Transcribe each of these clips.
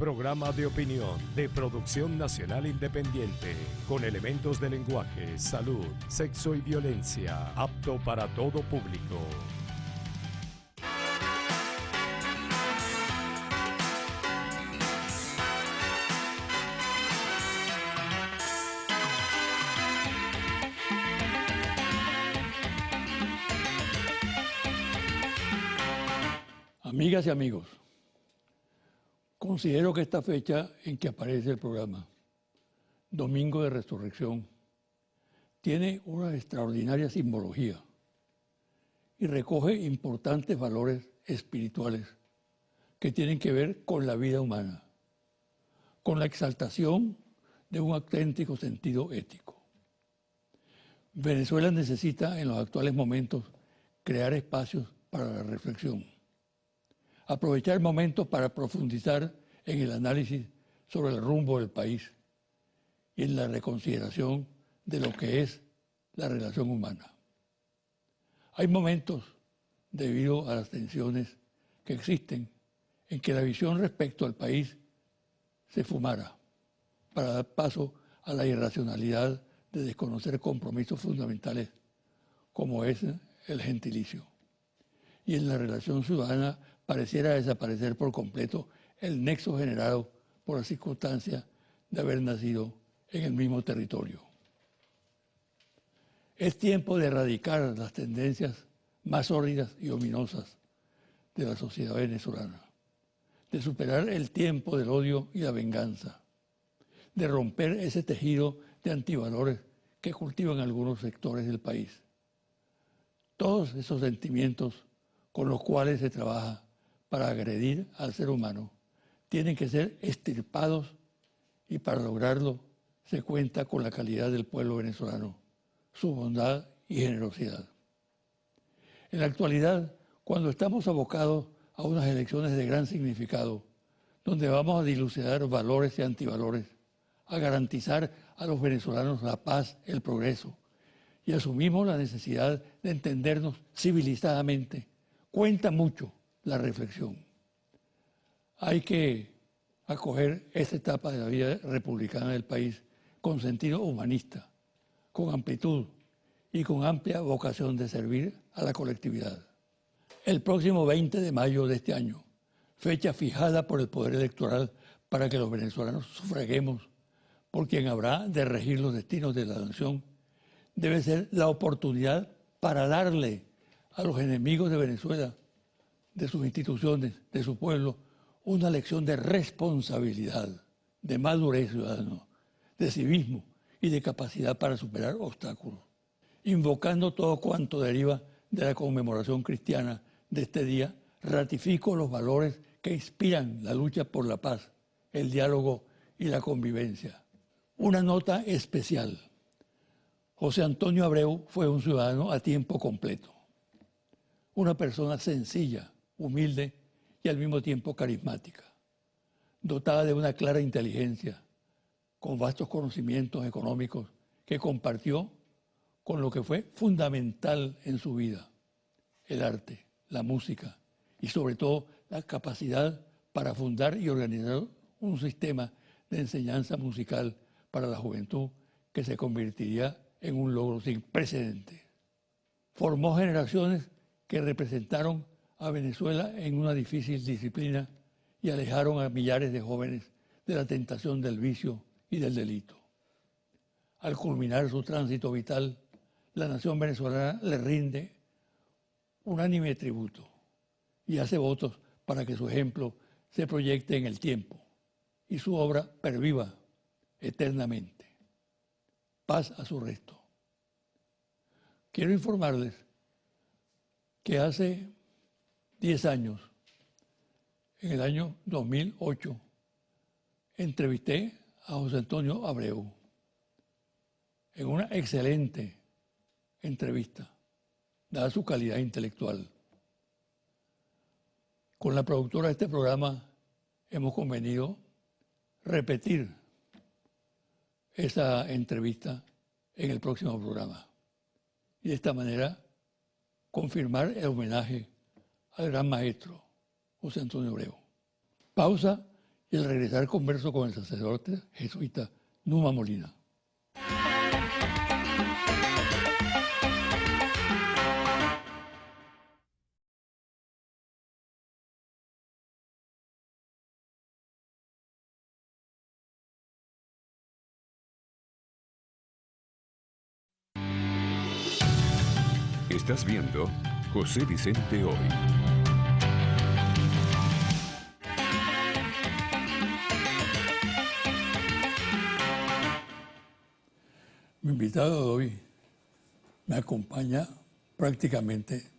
programa de opinión de producción nacional independiente, con elementos de lenguaje, salud, sexo y violencia, apto para todo público. Amigas y amigos, considero que esta fecha en que aparece el programa, Domingo de Resurrección, tiene una extraordinaria simbología y recoge importantes valores espirituales que tienen que ver con la vida humana, con la exaltación de un auténtico sentido ético. Venezuela necesita en los actuales momentos crear espacios para la reflexión, aprovechar momentos para profundizar en el análisis sobre el rumbo del país y en la reconsideración de lo que es la relación humana. Hay momentos, debido a las tensiones que existen, en que la visión respecto al país se fumara para dar paso a la irracionalidad de desconocer compromisos fundamentales como es el gentilicio. Y en la relación ciudadana pareciera desaparecer por completo el nexo generado por la circunstancia de haber nacido en el mismo territorio. Es tiempo de erradicar las tendencias más sórdidas y ominosas de la sociedad venezolana, de superar el tiempo del odio y la venganza, de romper ese tejido de antivalores que cultivan algunos sectores del país. Todos esos sentimientos con los cuales se trabaja para agredir al ser humano tienen que ser extirpados, y para lograrlo se cuenta con la calidad del pueblo venezolano, su bondad y generosidad. En la actualidad, cuando estamos abocados a unas elecciones de gran significado, donde vamos a dilucidar valores y antivalores, a garantizar a los venezolanos la paz, el progreso, y asumimos la necesidad de entendernos civilizadamente, cuenta mucho la reflexión. Hay que acoger esta etapa de la vida republicana del país con sentido humanista, con amplitud y con amplia vocación de servir a la colectividad. El próximo 20 de mayo de este año, fecha fijada por el Poder Electoral para que los venezolanos sufraguemos por quien habrá de regir los destinos de la nación, debe ser la oportunidad para darle a los enemigos de Venezuela, de sus instituciones, de su pueblo, una lección de responsabilidad, de madurez ciudadana, de civismo y de capacidad para superar obstáculos. Invocando todo cuanto deriva de la conmemoración cristiana de este día, ratifico los valores que inspiran la lucha por la paz, el diálogo y la convivencia. Una nota especial. José Antonio Abreu fue un ciudadano a tiempo completo, una persona sencilla, humilde y al mismo tiempo carismática, dotada de una clara inteligencia, con vastos conocimientos económicos que compartió con lo que fue fundamental en su vida, el arte, la música y sobre todo la capacidad para fundar y organizar un sistema de enseñanza musical para la juventud que se convertiría en un logro sin precedentes. Formó generaciones que representaron a Venezuela en una difícil disciplina y alejaron a millares de jóvenes de la tentación del vicio y del delito. Al culminar su tránsito vital, la nación venezolana le rinde unánime tributo y hace votos para que su ejemplo se proyecte en el tiempo y su obra perviva eternamente. Paz a su resto. Quiero informarles que hace 10 años, en el año 2008, entrevisté a José Antonio Abreu en una excelente entrevista, dada su calidad intelectual. Con la productora de este programa hemos convenido repetir esa entrevista en el próximo programa y de esta manera confirmar el homenaje al gran maestro José Antonio Abreu. Pausa Y al regresar converso con el sacerdote jesuita Numa Molina. Estás viendo José Vicente Hoy. Mi invitado de hoy me acompaña prácticamente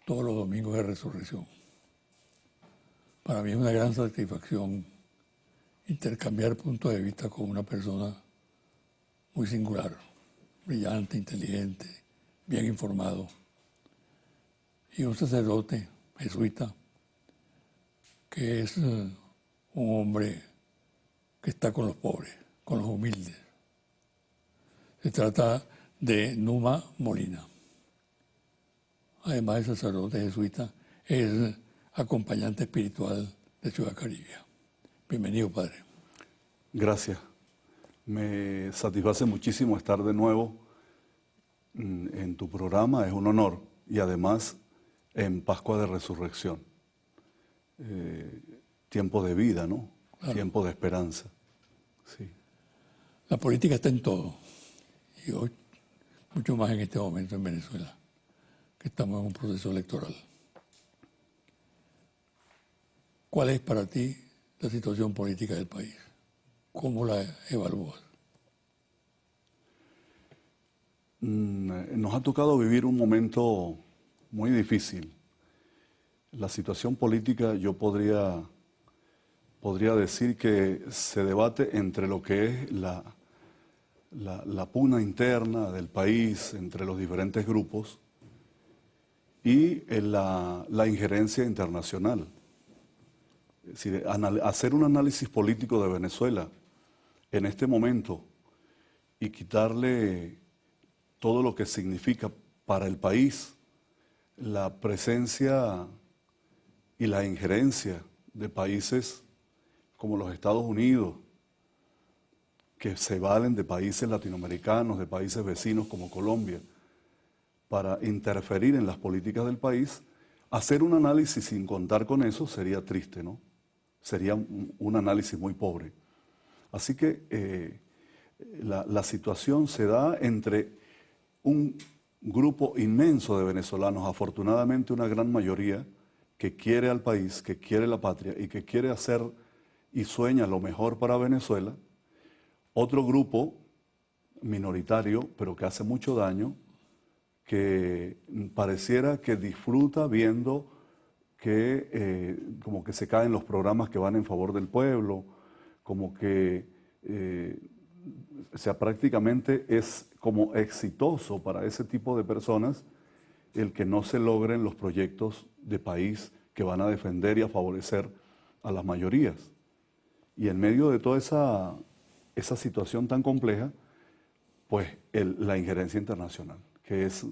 todos los domingos de resurrección. Para mí es una gran satisfacción intercambiar puntos de vista con una persona muy singular, brillante, inteligente, bien informado, y un sacerdote jesuita que es un hombre que está con los pobres, con los humildes. Se trata de Numa Molina. Además de sacerdote jesuita, es acompañante espiritual de Ciudad Caribe. Bienvenido, padre. Gracias. Me satisface muchísimo estar de nuevo en tu programa, es un honor. Y además en Pascua de Resurrección. Tiempo de vida, ¿no? Claro. Tiempo de esperanza. Sí. La política está en todo. Y hoy, mucho más en este momento en Venezuela, que estamos en un proceso electoral. ¿Cuál es para ti la situación política del país? ¿Cómo la evalúas? Nos ha tocado vivir un momento muy difícil. La situación política, yo podría decir que se debate entre lo que es la pugna interna del país, entre los diferentes grupos, y la injerencia internacional. Es decir, hacer un análisis político de Venezuela en este momento y quitarle todo lo que significa para el país la presencia y la injerencia de países como los Estados Unidos, que se valen de países latinoamericanos, de países vecinos como Colombia, para interferir en las políticas del país. Hacer un análisis sin contar con eso sería triste, ¿no? Sería un análisis muy pobre. Así que la situación se da entre un grupo inmenso de venezolanos, afortunadamente una gran mayoría, que quiere al país, que quiere la patria y que quiere hacer y sueña lo mejor para Venezuela. Otro grupo minoritario, pero que hace mucho daño, que pareciera que disfruta viendo que como que se caen los programas que van en favor del pueblo, como que o sea, prácticamente es como exitoso para ese tipo de personas el que no se logren los proyectos de país que van a defender y a favorecer a las mayorías. Y en medio de toda esa situación tan compleja, pues la injerencia internacional, que es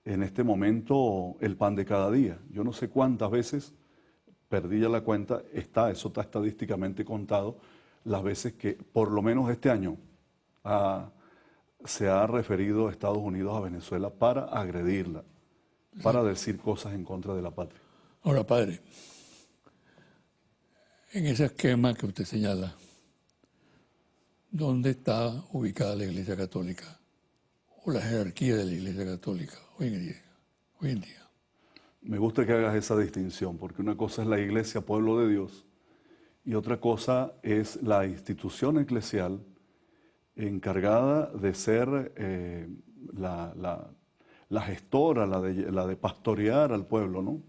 en este momento el pan de cada día. Yo no sé cuántas veces, perdí ya la cuenta, eso está estadísticamente contado, las veces que por lo menos este año se ha referido Estados Unidos a Venezuela para agredirla, para decir cosas en contra de la patria. Ahora, padre, en ese esquema que usted señala, ¿dónde está ubicada la Iglesia Católica o la jerarquía de la Iglesia Católica hoy en día? Me gusta que hagas esa distinción, porque una cosa es la Iglesia, pueblo de Dios, y otra cosa es la institución eclesial encargada de ser la gestora, la de pastorear al pueblo, ¿no?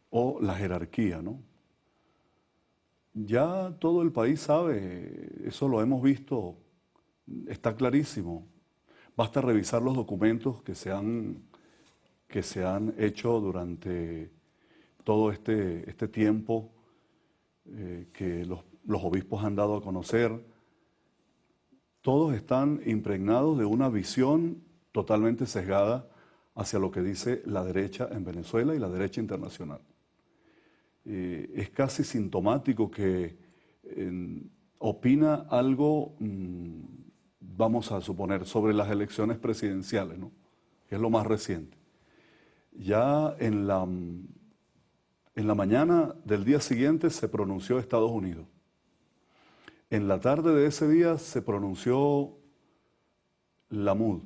O la jerarquía, ¿no? Ya todo el país sabe, eso lo hemos visto, está clarísimo. Basta revisar los documentos que se han hecho durante todo este tiempo que los obispos han dado a conocer. Todos están impregnados de una visión totalmente sesgada hacia lo que dice la derecha en Venezuela y la derecha internacional. es casi sintomático que opina algo, vamos a suponer, sobre las elecciones presidenciales, ¿no? Que es lo más reciente. Ya en la mañana del día siguiente se pronunció Estados Unidos. En la tarde de ese día se pronunció la MUD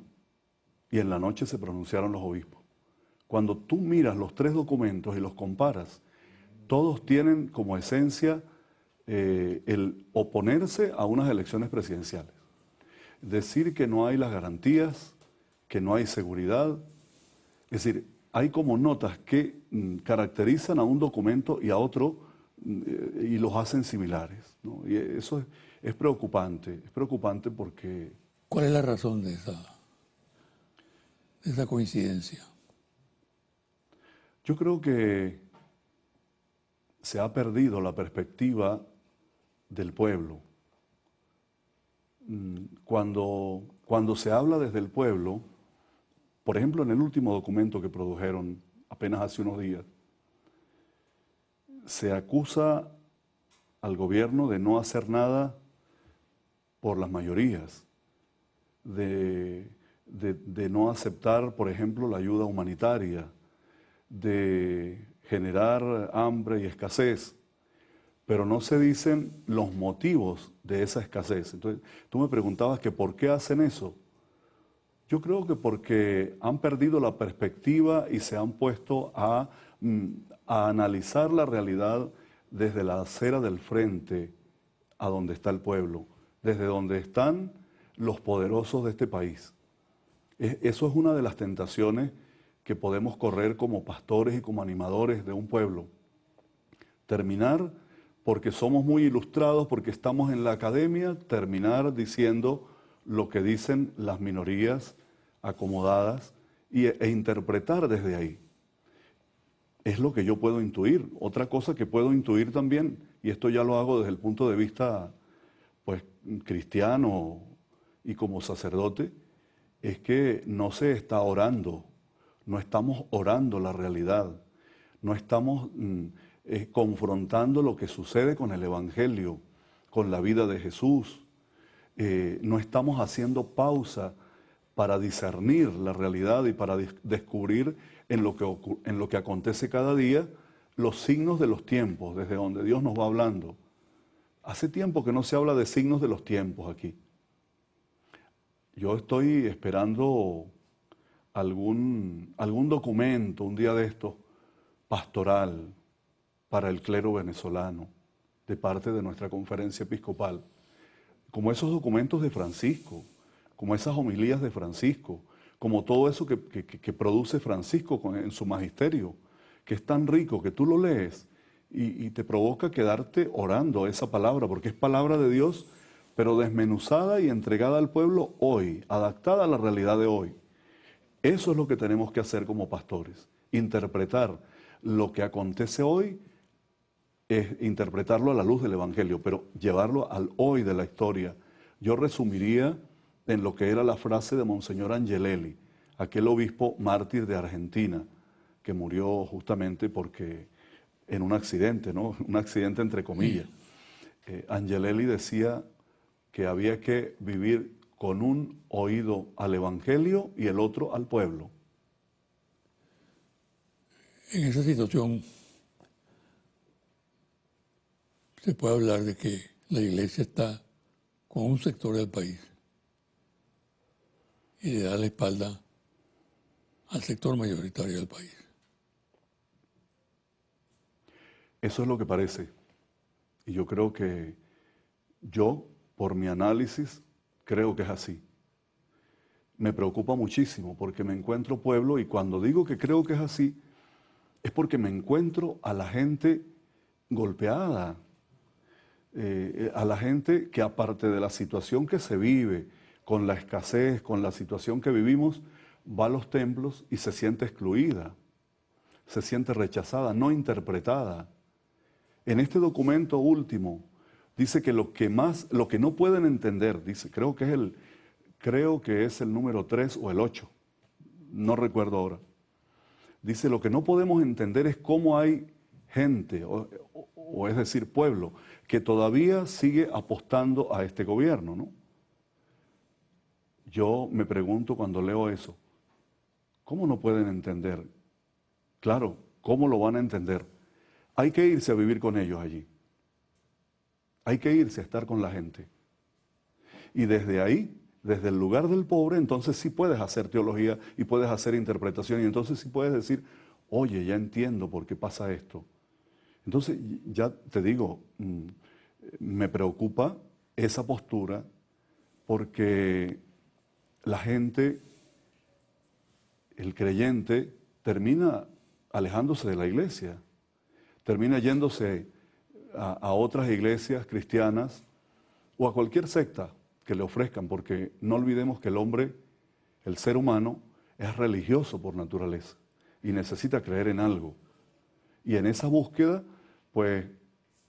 y en la noche se pronunciaron los obispos. Cuando tú miras los tres documentos y los comparas, todos tienen como esencia el oponerse a unas elecciones presidenciales. Decir que no hay las garantías, que no hay seguridad. Es decir, hay como notas que caracterizan a un documento y a otro y los hacen similares, ¿no? Y eso es preocupante porque... ¿Cuál es la razón de esa coincidencia? Yo creo que se ha perdido la perspectiva del pueblo. Cuando se habla desde el pueblo, por ejemplo, en el último documento que produjeron apenas hace unos días, se acusa al gobierno de no hacer nada por las mayorías, de no aceptar, por ejemplo, la ayuda humanitaria, de generar hambre y escasez, pero no se dicen los motivos de esa escasez. Entonces, tú me preguntabas que por qué hacen eso. Yo creo que porque han perdido la perspectiva y se han puesto a analizar la realidad desde la acera del frente a donde está el pueblo, desde donde están los poderosos de este país. Eso es una de las tentaciones que podemos correr como pastores y como animadores de un pueblo. Terminar porque somos muy ilustrados, porque estamos en la academia, terminar diciendo lo que dicen las minorías acomodadas e interpretar desde ahí. Es lo que yo puedo intuir. Otra cosa que puedo intuir también, y esto ya lo hago desde el punto de vista pues, cristiano y como sacerdote, es que no se está orando, no estamos orando la realidad, no estamos confrontando lo que sucede con el Evangelio, con la vida de Jesús. No estamos haciendo pausa para discernir la realidad y para descubrir en lo que acontece cada día los signos de los tiempos, desde donde Dios nos va hablando. Hace tiempo que no se habla de signos de los tiempos aquí. Yo estoy esperando algún documento, un día de estos, pastoral para el clero venezolano, de parte de nuestra conferencia episcopal, como esos documentos de Francisco, como esas homilías de Francisco, como todo eso que produce Francisco en su magisterio, que es tan rico que tú lo lees y te provoca quedarte orando esa palabra, porque es palabra de Dios, pero desmenuzada y entregada al pueblo hoy, adaptada a la realidad de hoy. Eso es lo que tenemos que hacer como pastores, interpretar lo que acontece hoy, es interpretarlo a la luz del Evangelio, pero llevarlo al hoy de la historia. Yo resumiría en lo que era la frase de Monseñor Angelelli, aquel obispo mártir de Argentina, que murió justamente porque en un accidente, ¿no? Un accidente entre comillas. Angelelli decía que había que vivir con un oído al Evangelio y el otro al pueblo. En esa situación se puede hablar de que la Iglesia está con un sector del país y le da la espalda al sector mayoritario del país. Eso es lo que parece. Y yo creo que por mi análisis, creo que es así. Me preocupa muchísimo porque me encuentro pueblo y cuando digo que creo que es así, es porque me encuentro a la gente golpeada, a la gente que aparte de la situación que se vive, con la escasez, con la situación que vivimos, va a los templos y se siente excluida, se siente rechazada, no interpretada. En este documento último dice que lo que no pueden entender, dice, creo que es el número 3 o el 8, no recuerdo ahora. Dice, lo que no podemos entender es cómo hay gente, o es decir, pueblo, que todavía sigue apostando a este gobierno, ¿no? Yo me pregunto cuando leo eso, ¿cómo no pueden entender? Claro, ¿cómo lo van a entender? Hay que irse a vivir con ellos allí. Hay que irse a estar con la gente. Y desde ahí, desde el lugar del pobre, entonces sí puedes hacer teología y puedes hacer interpretación y entonces sí puedes decir, oye, ya entiendo por qué pasa esto. Entonces, ya te digo, me preocupa esa postura porque la gente, el creyente, termina alejándose de la iglesia, termina yéndose a otras iglesias cristianas o a cualquier secta que le ofrezcan, porque no olvidemos que el hombre, el ser humano, es religioso por naturaleza y necesita creer en algo. Y en esa búsqueda, pues,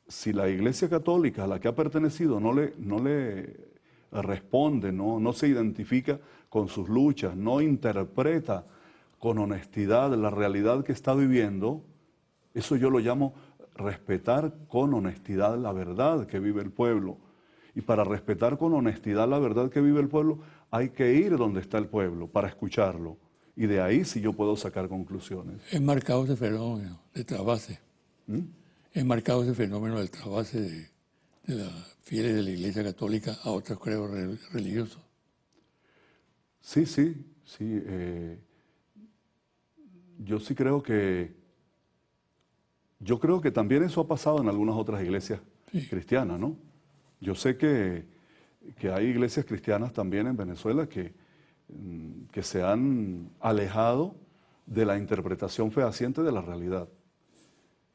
si la iglesia católica a la que ha pertenecido no le responde, no se identifica con sus luchas, no interpreta con honestidad la realidad que está viviendo, eso yo lo llamo respetar con honestidad la verdad que vive el pueblo. Y para respetar con honestidad la verdad que vive el pueblo, hay que ir donde está el pueblo para escucharlo. Y de ahí sí yo puedo sacar conclusiones. Es marcado ese fenómeno de trasvase. Es marcado ese fenómeno del trasvase de las fieles de la Iglesia Católica a otros credos religiosos. Sí. Yo sí creo yo creo que también eso ha pasado en algunas otras iglesias cristianas, ¿no? Yo sé que hay iglesias cristianas también en Venezuela que se han alejado de la interpretación fehaciente de la realidad.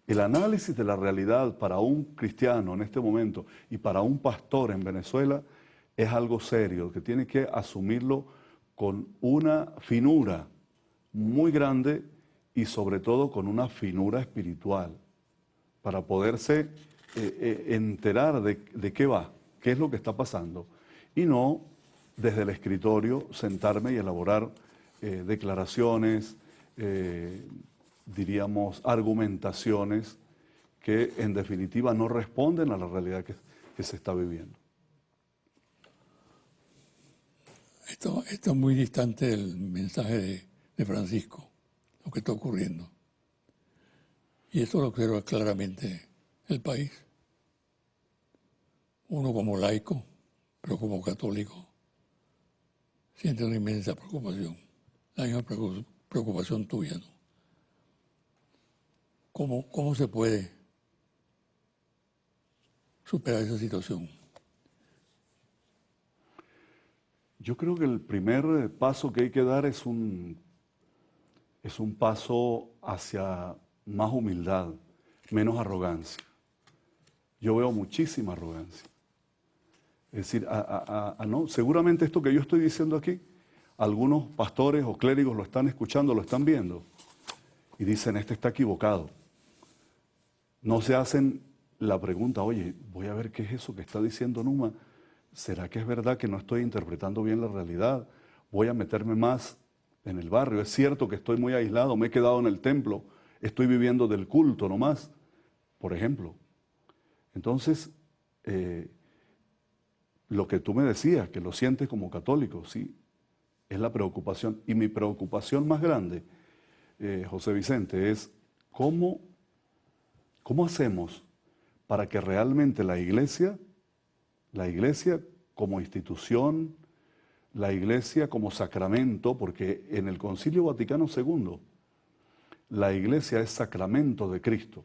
El análisis de la realidad para un cristiano en este momento y para un pastor en Venezuela es algo serio, que tiene que asumirlo con una finura muy grande y sobre todo con una finura espiritual, para poderse enterar de qué va, qué es lo que está pasando, y no desde el escritorio sentarme y elaborar declaraciones, diríamos argumentaciones que en definitiva no responden a la realidad que se está viviendo. Esto es muy distante del mensaje de Francisco, lo que está ocurriendo. Y esto lo observa claramente el país. Uno como laico, pero como católico, siente una inmensa preocupación, la misma preocupación tuya, ¿no? ¿Cómo se puede superar esa situación? Yo creo que el primer paso que hay que dar es un paso hacia más humildad, menos arrogancia. Yo veo muchísima arrogancia. Es decir, no, seguramente esto que yo estoy diciendo aquí, algunos pastores o clérigos lo están escuchando, lo están viendo, y dicen, este está equivocado. No se hacen la pregunta, oye, voy a ver qué es eso que está diciendo Numa. ¿Será que es verdad que no estoy interpretando bien la realidad? Voy a meterme más en el barrio. Es cierto que estoy muy aislado, me he quedado en el templo, estoy viviendo del culto nomás, por ejemplo. Entonces, lo que tú me decías, que lo sientes como católico, sí, es la preocupación. Y mi preocupación más grande, José Vicente, es cómo hacemos para que realmente la iglesia como institución, la iglesia como sacramento, porque en el Concilio Vaticano II, la iglesia es sacramento de Cristo.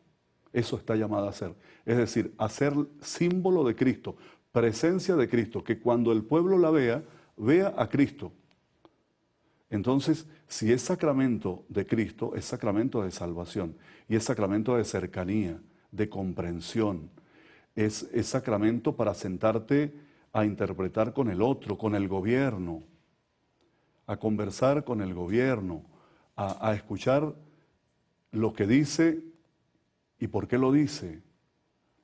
Eso está llamada a ser. Es decir, a ser símbolo de Cristo, presencia de Cristo, que cuando el pueblo la vea, vea a Cristo. Entonces, si es sacramento de Cristo, es sacramento de salvación y es sacramento de cercanía, de comprensión. Es sacramento para sentarte a interpretar con el otro, con el gobierno, a conversar con el gobierno, a escuchar lo que dice y por qué lo dice.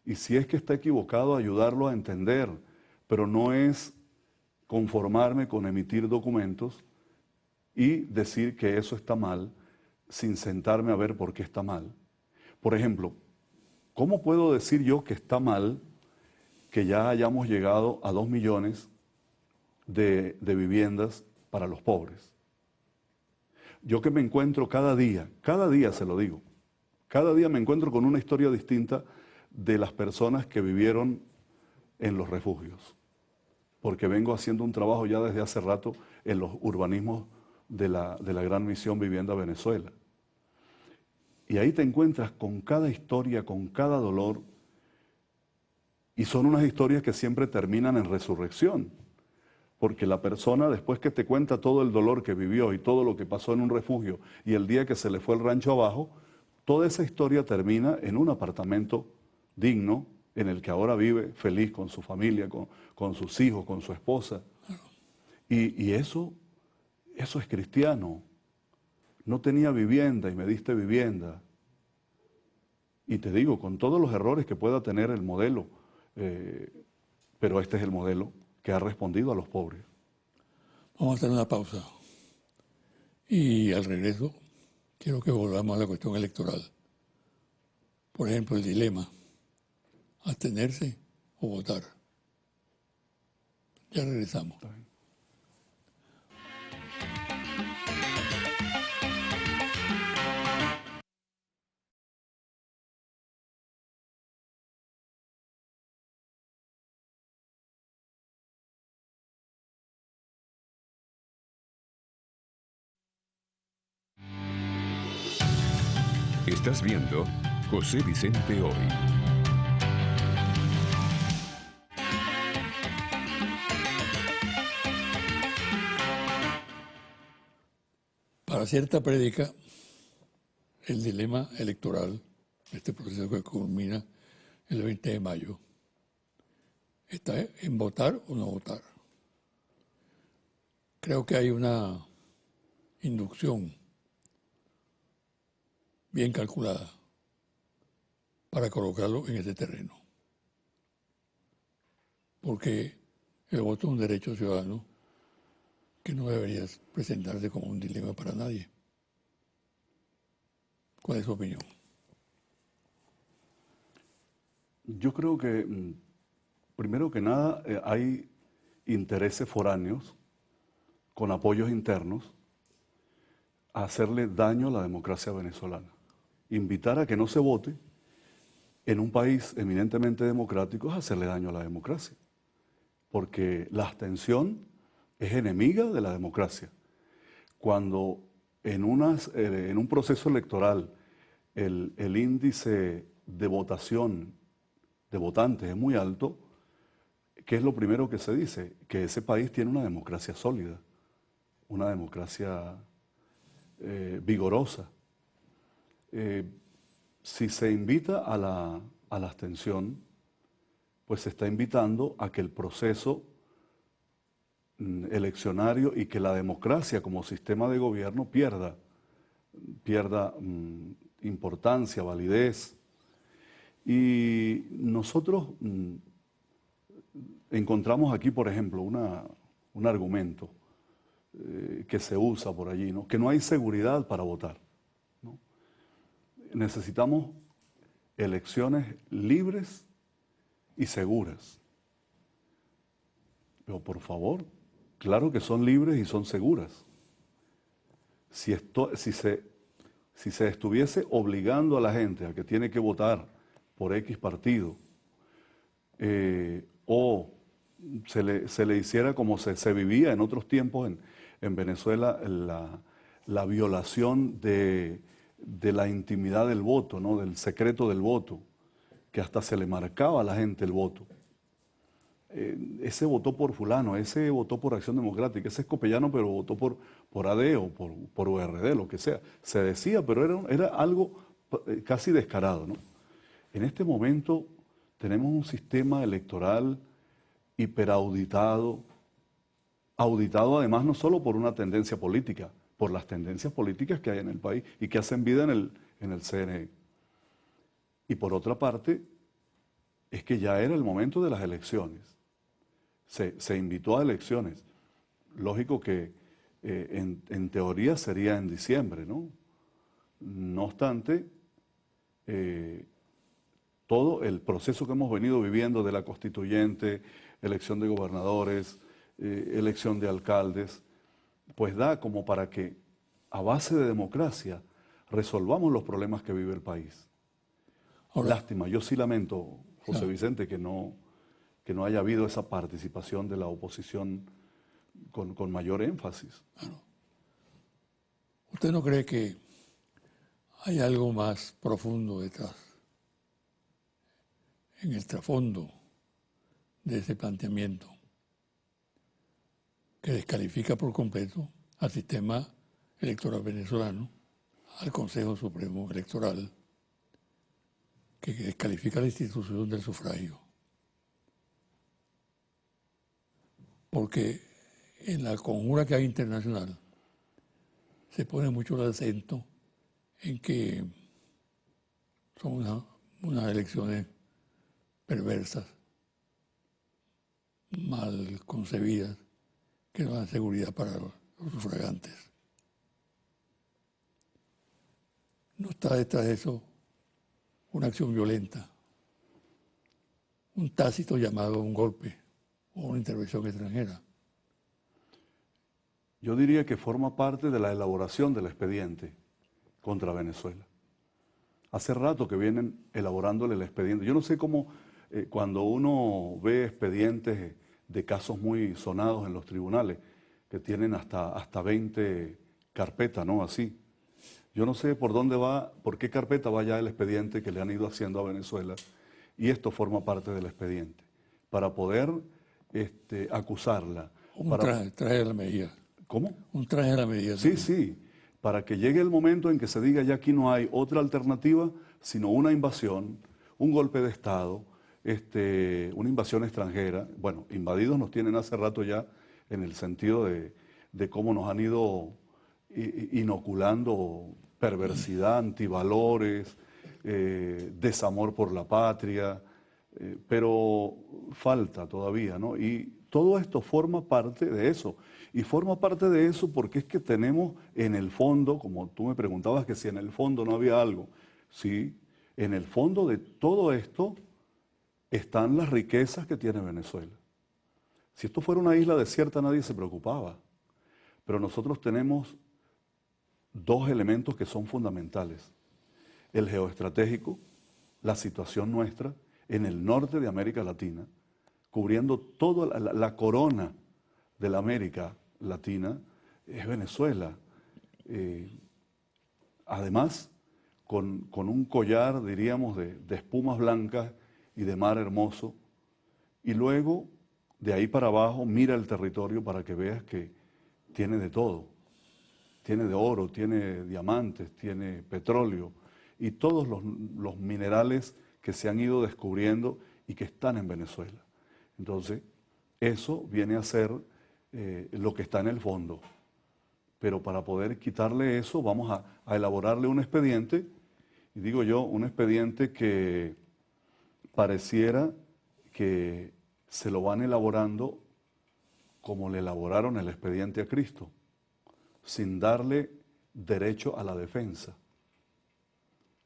Y si es que está equivocado, ayudarlo a entender, pero no es conformarme con emitir documentos y decir que eso está mal sin sentarme a ver por qué está mal. Por ejemplo, ¿cómo puedo decir yo que está mal que ya hayamos llegado a 2 millones de viviendas para los pobres? Yo que me encuentro cada día se lo digo, cada día me encuentro con una historia distinta de las personas que vivieron en los refugios, porque vengo haciendo un trabajo ya desde hace rato en los urbanismos de la Gran Misión Vivienda Venezuela. Y ahí te encuentras con cada historia, con cada dolor, y son unas historias que siempre terminan en resurrección, porque la persona después que te cuenta todo el dolor que vivió y todo lo que pasó en un refugio y el día que se le fue el rancho abajo, toda esa historia termina en un apartamento digno en el que ahora vive feliz con su familia, con sus hijos, con su esposa. Y eso es cristiano. No tenía vivienda y me diste vivienda. Y te digo, con todos los errores que pueda tener el modelo, pero este es el modelo que ha respondido a los pobres. Vamos a hacer una pausa. Y al regreso, quiero que volvamos a la cuestión electoral. Por ejemplo, el dilema, abstenerse o votar. Ya regresamos. Estás viendo José Vicente Hoy. Para cierta prédica, el dilema electoral, este proceso que culmina el 20 de mayo, está en votar o no votar. Creo que hay una inducción bien calculada para colocarlo en ese terreno. Porque el voto es un derecho ciudadano que no debería presentarse como un dilema para nadie. ¿Cuál es su opinión? Yo creo que, primero que nada, hay intereses foráneos con apoyos internos a hacerle daño a la democracia venezolana. Invitar a que no se vote en un país eminentemente democrático es hacerle daño a la democracia, porque la abstención es enemiga de la democracia. Cuando en un proceso electoral el índice de votación de votantes es muy alto, ¿qué es lo primero que se dice? Que ese país tiene una democracia sólida, una democracia vigorosa. Si se invita a la abstención, pues se está invitando a que el proceso eleccionario y que la democracia como sistema de gobierno pierda importancia, validez. Y nosotros encontramos aquí, por ejemplo, un argumento que se usa por allí, ¿no? Que no hay seguridad para votar, ¿no? Necesitamos elecciones libres y seguras. Pero por favor, claro que son libres y son seguras. Si se estuviese obligando a la gente a que tiene que votar por X partido, o se le hiciera como se vivía en otros tiempos en Venezuela, la violación de la intimidad del voto, ¿no? Del secreto del voto, que hasta se le marcaba a la gente el voto. Ese votó por fulano, ese votó por Acción Democrática, ese es copellano, pero votó por AD o por URD, lo que sea. Se decía, pero era algo casi descarado, ¿no? En este momento tenemos un sistema electoral hiperauditado, auditado además no solo por una tendencia política, por las tendencias políticas que hay en el país y que hacen vida en el CNE. Y por otra parte, es que ya era el momento de las elecciones. Se invitó a elecciones. Lógico que en teoría sería en diciembre, ¿no? No obstante, todo el proceso que hemos venido viviendo de la constituyente, elección de gobernadores, elección de alcaldes, pues da como para que a base de democracia resolvamos los problemas que vive el país. Ahora, Lástima, yo sí lamento, José Vicente, que no haya habido esa participación de la oposición con mayor énfasis. claro. ¿Usted no cree que hay algo más profundo detrás, en el trasfondo de ese planteamiento, que descalifica por completo al sistema electoral venezolano, al Consejo Supremo Electoral, que descalifica la institución del sufragio? Porque en la conjura que hay internacional se pone mucho el acento en que son unas elecciones perversas, mal concebidas, que no dan seguridad para los sufragantes. No está detrás de eso una acción violenta, un tácito llamado a un golpe o una intervención extranjera. Yo diría que forma parte de la elaboración del expediente contra Venezuela. Hace rato que vienen elaborándole el expediente. Yo no sé cómo, cuando uno ve expedientes de casos muy sonados en los tribunales, que tienen hasta 20 carpetas, ¿no? Así. Yo no sé por dónde va, por qué carpeta va ya el expediente que le han ido haciendo a Venezuela, y esto forma parte del expediente, para poder acusarla. Un traje a la medida. ¿Cómo? Un traje a la medida. Sí, sí, para que llegue el momento en que se diga ya aquí no hay otra alternativa, sino una invasión, un golpe de Estado, una invasión extranjera. Bueno, invadidos nos tienen hace rato ya en el sentido de cómo nos han ido inoculando perversidad, antivalores, desamor por la patria, pero falta todavía, ¿no? Y todo esto forma parte de eso. Y forma parte de eso porque es que tenemos en el fondo, como tú me preguntabas que si en el fondo no había algo, sí, en el fondo de todo esto están las riquezas que tiene Venezuela. Si esto fuera una isla desierta nadie se preocupaba, pero nosotros tenemos dos elementos que son fundamentales. El geoestratégico, la situación nuestra en el norte de América Latina, cubriendo toda la corona de la América Latina, es Venezuela. Además, con un collar, diríamos, de espumas blancas y de mar hermoso, y luego, de ahí para abajo, mira el territorio para que veas que tiene de todo. Tiene de oro, tiene diamantes, tiene petróleo y todos los minerales que se han ido descubriendo y que están en Venezuela. Entonces, eso viene a ser lo que está en el fondo. Pero para poder quitarle eso, vamos a elaborarle un expediente, y digo yo, un expediente que pareciera que se lo van elaborando como le elaboraron el expediente a Cristo, sin darle derecho a la defensa.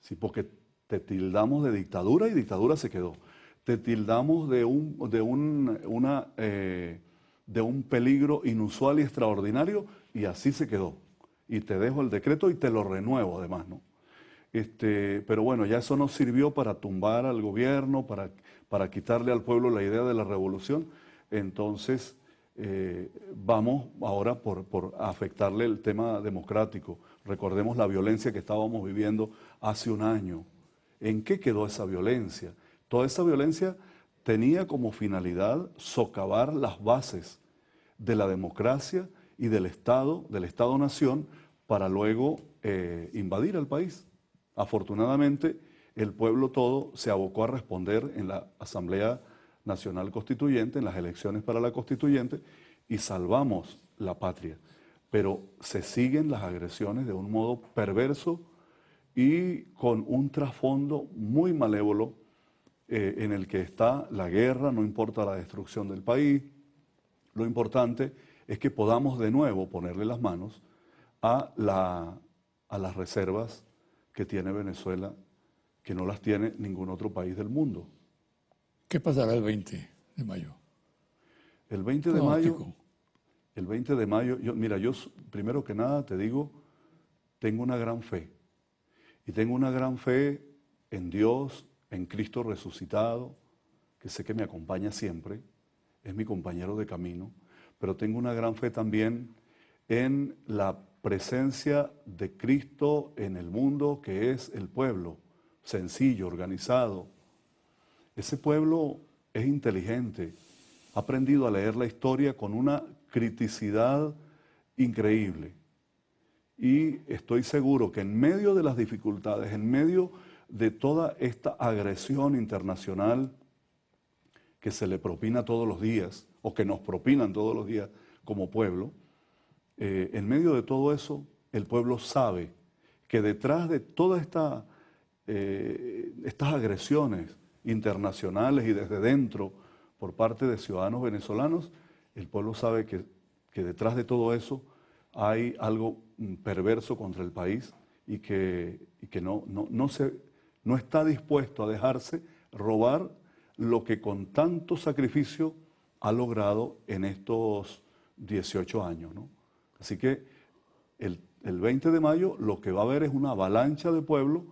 Sí, porque te tildamos de dictadura y dictadura se quedó. Te tildamos de un peligro inusual y extraordinario y así se quedó. Y te dejo el decreto y te lo renuevo además, ¿no? Pero bueno, ya eso nos sirvió para tumbar al gobierno, para quitarle al pueblo la idea de la revolución. Entonces, vamos ahora por afectarle el tema democrático. Recordemos la violencia que estábamos viviendo hace un año. ¿En qué quedó esa violencia? Toda esa violencia tenía como finalidad socavar las bases de la democracia y del Estado-nación para luego invadir el país. Afortunadamente, el pueblo todo se abocó a responder en la Asamblea Nacional Constituyente, en las elecciones para la Constituyente, y salvamos la patria. Pero se siguen las agresiones de un modo perverso y con un trasfondo muy malévolo en el que está la guerra, no importa la destrucción del país. Lo importante es que podamos de nuevo ponerle las manos a las reservas que tiene Venezuela, que no las tiene ningún otro país del mundo. ¿Qué pasará el 20 de mayo? El 20 de mayo, mira, yo primero que nada te digo, tengo una gran fe. Y tengo una gran fe en Dios, en Cristo resucitado, que sé que me acompaña siempre, es mi compañero de camino, pero tengo una gran fe también en la presencia de Cristo en el mundo, que es el pueblo, sencillo, organizado. Ese pueblo es inteligente, ha aprendido a leer la historia con una criticidad increíble. Y estoy seguro que en medio de las dificultades, en medio de toda esta agresión internacional que se le propina todos los días, o que nos propinan todos los días como pueblo, en medio de todo eso, el pueblo sabe que detrás de todas estas agresiones internacionales y desde dentro por parte de ciudadanos venezolanos, el pueblo sabe que detrás de todo eso hay algo perverso contra el país y que no está dispuesto a dejarse robar lo que con tanto sacrificio ha logrado en estos 18 años, ¿no? Así que el 20 de mayo lo que va a haber es una avalancha de pueblo,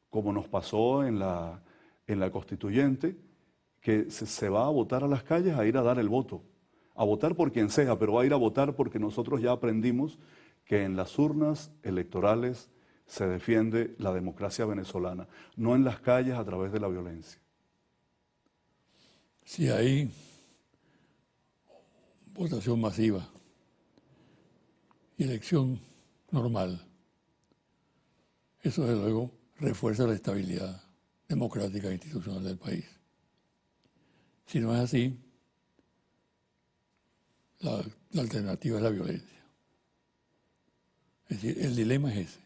como nos pasó en la Constituyente, que se va a votar a las calles a ir a dar el voto, a votar por quien sea, pero va a ir a votar porque nosotros ya aprendimos que en las urnas electorales se defiende la democracia venezolana, no en las calles a través de la violencia. Si hay votación masiva y elección normal, eso desde luego refuerza la estabilidad democrática e institucional del país. Si no es así, la alternativa es la violencia. Es decir, el dilema es ese.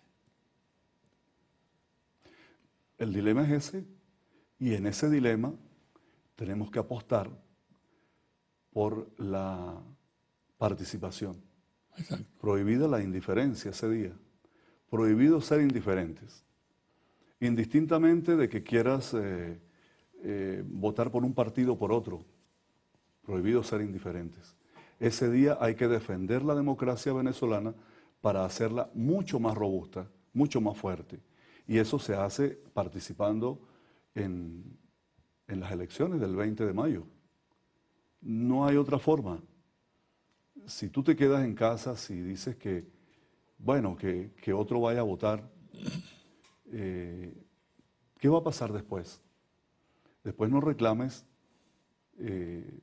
El dilema es ese, y en ese dilema tenemos que apostar por la participación. Exacto. Prohibida la indiferencia ese día. Prohibido ser indiferentes. Indistintamente de que quieras votar por un partido o por otro. Prohibido ser indiferentes. Ese día hay que defender la democracia venezolana para hacerla mucho más robusta, mucho más fuerte. Y eso se hace participando en las elecciones del 20 de mayo. No hay otra forma. Si tú te quedas en casa, si dices que, bueno, que otro vaya a votar, ¿qué va a pasar después? Después no reclames que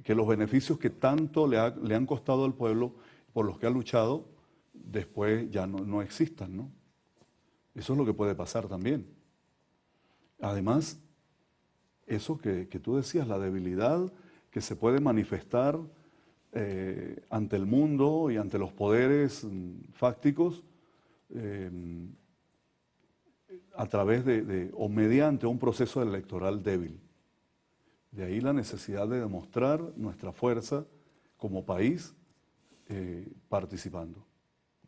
los beneficios que tanto le han costado al pueblo, por los que ha luchado, después ya no existan, ¿no? Eso es lo que puede pasar también. Además, eso que tú decías, la debilidad que se puede manifestar ante el mundo y ante los poderes fácticos a través o mediante un proceso electoral débil. De ahí la necesidad de demostrar nuestra fuerza como país participando.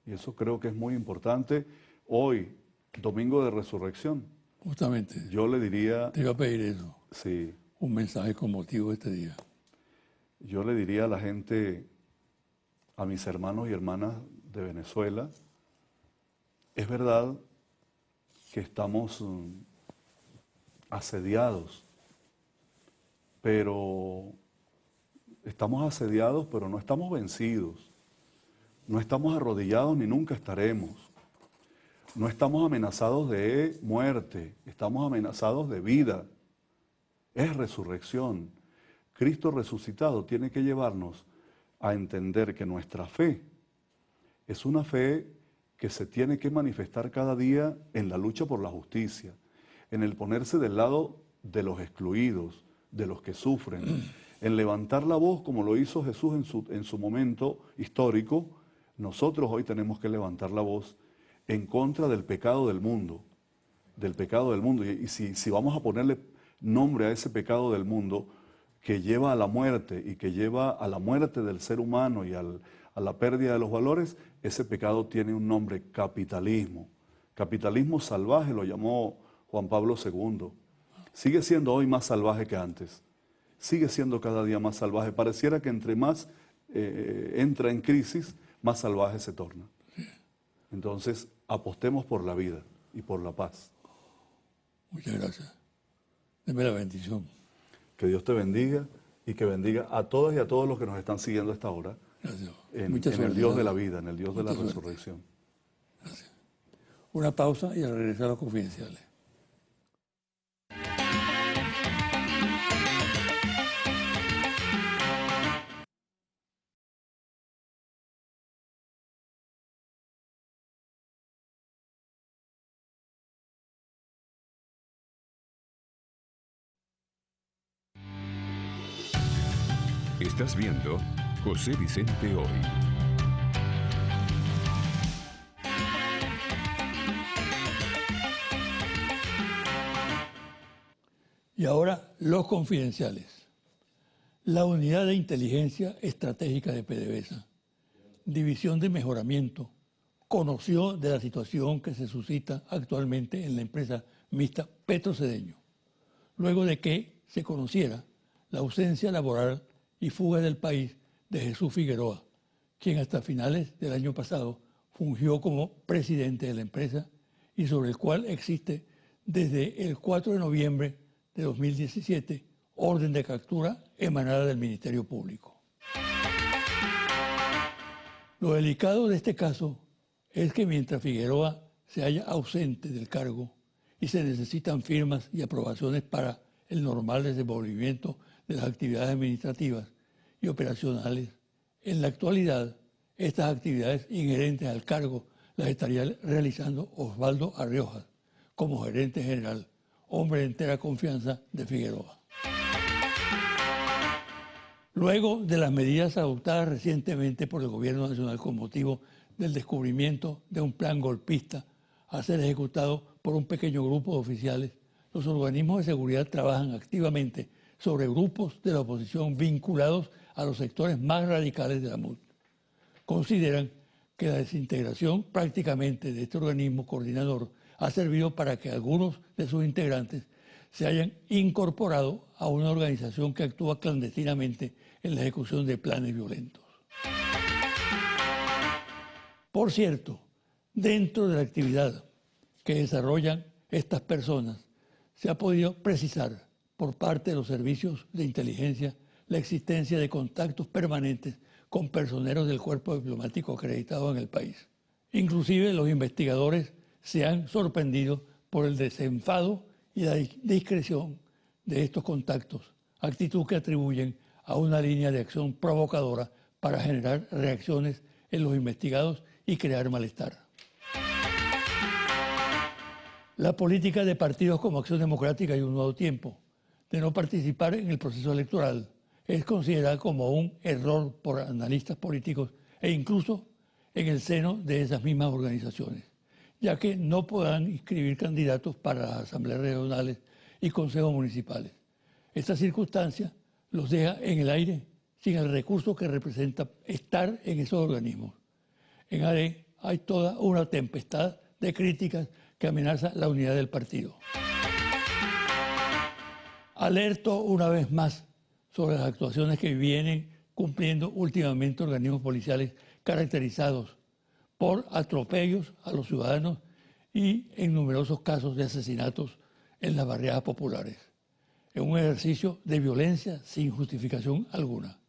Y eso creo que es muy importante. Hoy, Domingo de Resurrección. Justamente. Yo le diría... Te iba a pedir eso. Sí. Un mensaje con motivo de este día. Yo le diría a la gente, a mis hermanos y hermanas de Venezuela, es verdad que estamos asediados, pero no estamos vencidos. No estamos arrodillados ni nunca estaremos. No estamos amenazados de muerte, estamos amenazados de vida. Es resurrección. Cristo resucitado tiene que llevarnos a entender que nuestra fe es una fe que se tiene que manifestar cada día en la lucha por la justicia, en el ponerse del lado de los excluidos, de los que sufren, en levantar la voz como lo hizo Jesús en su momento histórico. Nosotros hoy tenemos que levantar la voz en contra del pecado del mundo, Y si vamos a ponerle nombre a ese pecado del mundo que lleva a la muerte y que lleva a la muerte del ser humano y a la pérdida de los valores, ese pecado tiene un nombre: capitalismo. Capitalismo salvaje lo llamó Juan Pablo II. Sigue siendo hoy más salvaje que antes. Sigue siendo cada día más salvaje. Pareciera que entre más entra en crisis, más salvaje se torna. Entonces, apostemos por la vida y por la paz. Muchas gracias. Deme la bendición. Que Dios te bendiga y que bendiga a todas y a todos los que nos están siguiendo a esta hora. Gracias. En Mucha el suerte, Dios ¿no? de la vida, en el Dios de la Mucha suerte. resurrección. Gracias. Una pausa y al regresar a los confidenciales. Estás viendo José Vicente Hoy. Y ahora los confidenciales. La Unidad de Inteligencia Estratégica de PDVSA, División de Mejoramiento, conoció de la situación que se suscita actualmente en la empresa mixta Petrocedeño, luego de que se conociera la ausencia laboral y fuga del país de Jesús Figueroa, quien hasta finales del año pasado fungió como presidente de la empresa y sobre el cual existe desde el 4 de noviembre de 2017 orden de captura emanada del Ministerio Público. Lo delicado de este caso es que mientras Figueroa se halla ausente del cargo y se necesitan firmas y aprobaciones para el normal desenvolvimiento de las actividades administrativas y operacionales, en la actualidad estas actividades inherentes al cargo las estaría realizando Osvaldo Arriojas como gerente general, hombre de entera confianza de Figueroa. Luego de las medidas adoptadas recientemente por el Gobierno Nacional con motivo del descubrimiento de un plan golpista a ser ejecutado por un pequeño grupo de oficiales, los organismos de seguridad trabajan activamente sobre grupos de la oposición vinculados a los sectores más radicales de la MUD. Consideran que la desintegración prácticamente de este organismo coordinador ha servido para que algunos de sus integrantes se hayan incorporado a una organización que actúa clandestinamente en la ejecución de planes violentos. Por cierto, dentro de la actividad que desarrollan estas personas, se ha podido precisar por parte de los servicios de inteligencia la existencia de contactos permanentes con personeros del cuerpo diplomático acreditado en el país. Inclusive los investigadores se han sorprendido por el desenfado y la discreción de estos contactos, actitud que atribuyen a una línea de acción provocadora para generar reacciones en los investigados y crear malestar. La política de partidos como Acción Democrática y Un Nuevo Tiempo de no participar en el proceso electoral es considerada como un error por analistas políticos e incluso en el seno de esas mismas organizaciones, ya que no podrán inscribir candidatos para las asambleas regionales y consejos municipales. Esta circunstancia los deja en el aire sin el recurso que representa estar en esos organismos. En AD hay toda una tempestad de críticas que amenaza la unidad del partido. Alerto una vez más sobre las actuaciones que vienen cumpliendo últimamente organismos policiales caracterizados por atropellos a los ciudadanos y en numerosos casos de asesinatos en las barriadas populares, en un ejercicio de violencia sin justificación alguna.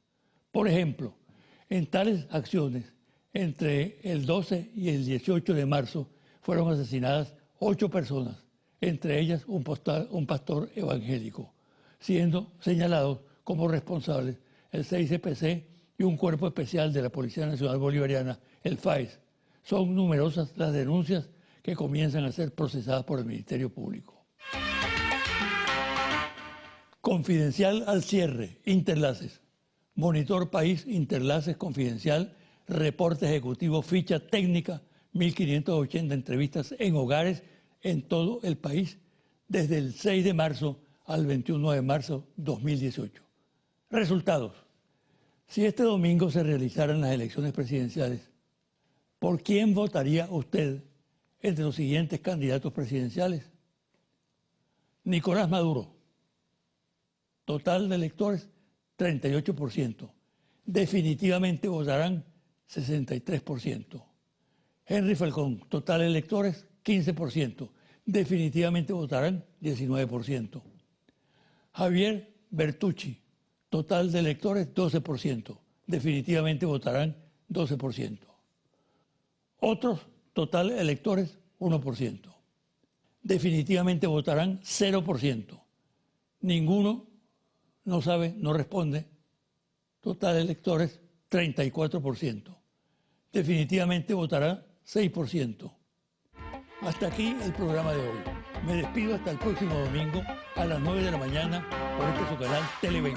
Por ejemplo, en tales acciones, entre el 12 y el 18 de marzo fueron asesinadas 8 personas, entre ellas un pastor evangélico, siendo señalados como responsables el CICPC y un cuerpo especial de la Policía Nacional Bolivariana, el FAES. Son numerosas las denuncias que comienzan a ser procesadas por el Ministerio Público. Confidencial al cierre, Interlaces. Monitor País, Interlaces Confidencial, reporte ejecutivo, ficha técnica, 1.580 entrevistas en hogares en todo el país desde el 6 de marzo al 21 de marzo 2018. Resultados. Si este domingo se realizaran las elecciones presidenciales, ¿por quién votaría usted entre los siguientes candidatos presidenciales. Nicolás Maduro, total de electores 38%, definitivamente votarán 63%. Henry Falcón, total de electores 15%, definitivamente votarán 19%. Javier Bertucci, total de electores 12%, definitivamente votarán 12%. Otros, total de electores 1%. Definitivamente votarán 0%. Ninguno no sabe, no responde. Total de electores 34%. Definitivamente votará 6%. Hasta aquí el programa de hoy. Me despido hasta el próximo domingo a las 9 de la mañana por este su canal Televen.